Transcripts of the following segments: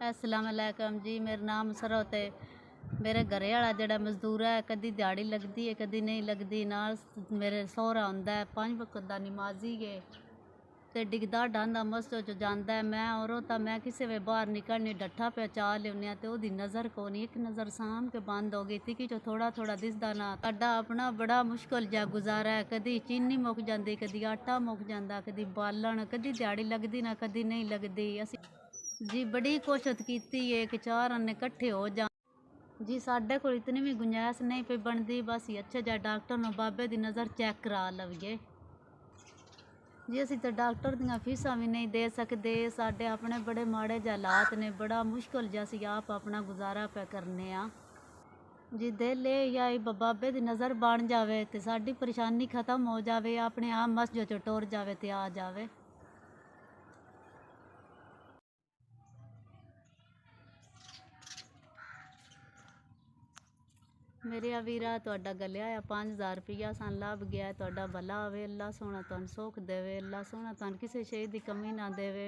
अस्सलाम वालेकुम जी। मेरा नाम सरत है। मेरे घरे वाला जड़ा मजदूर है, कदी दिहाड़ी लगती है कदी नहीं लगती। नाल मेरे सोहरा होंदा है, 5 वक्त दा नमाजी है ते डिगदा डांदा मस्जिद च जांदा है। मैं औरों तां मैं किसे वे बाहर निकलनी डट्ठा पे चा लिया ते ओदी नज़र कोनी, एक नज़र साम के बंद हो गई तिकी चो थोड़ा थोड़ा दिसदा ना। साडा अपना बड़ा मुश्किल जा गुजारा है। कदी चीनी मुक जाती, कदी आटा मुक जाता, कदी बालन, कदी दिहाड़ी लगती ना कदी नहीं लगती। असी जी बड़ी कोशिश की है कि 4 आने कट्ठे हो जा जी। साढ़े को इतनी भी गुंजाइश नहीं पे बनती, बस अच्छे जा डॉक्टर नो बाबे दी नज़र चेक करा लवीए जी। असी तो डॉक्टर दियां फीसां भी नहीं दे सकते। साढ़े अपने बड़े माड़े जे हालात ने, बड़ा मुश्किल जा असी आप अपना गुजारा पे करने आ जी। दिल या बाबे दी नज़र बन जावे तो साड़ी परेशानी खत्म हो जावे, अपने आप मस्जिद चो टुर जावे ते आ जावे। मेरे वीरा तुहाडा गलिया 5000 रुपया सन लभ गया। तुहाडा भला होवे, अल्लाह सोहना तुहानू सुख देवे, अल्लाह सोहना तुहानू किसी शे दी कमी ना देवे।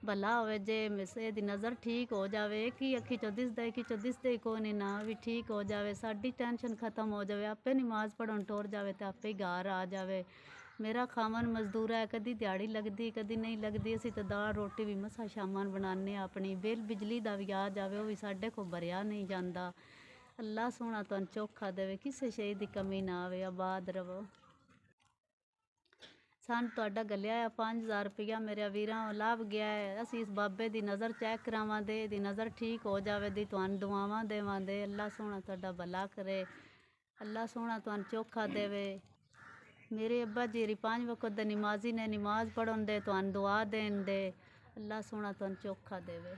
भला होवे जे मिसे दी नज़र ठीक हो जावे, एक ही अखी चो दिसदा, एक ही चो दिसदे ही कोई ना भी ठीक हो जावे। साडी टेंशन खत्म हो जावे, आपे नमाज पढ़न टुर जावे ते आपे ही घर आ जावे। मेरा खावन मजदूर है, कदी दिहाड़ी लगती कदी नहीं लगती। असी तो दाल रोटी भी मसा शामान बनाने, अपनी बिल बिजली का भी आ जावे, वो भी साढ़े को भरिया नहीं जाता। अल्लाह सोहना तुहानू चोखा देवे, किसी शे दी कमी ना आवे, आबाद रवो। सन तुहाडा गलिया 5000 रुपया मेरे वीरां लभ गया है। असी इस बाबे दी नज़र चेक करावां दे, दी नज़र ठीक हो जावे दी तुहानू दुआवां देवां दे। अल्लाह सोहना तुहाडा भला करे, अल्लाह सोहना तुहानू चोखा देवे। मेरे अब्बा जी 5 वक्त दे नमाजी ने, नमाज पढ़न दे तुहानू दुआ देन दे। अल्लाह सोहना तुहानू चोखा देवे।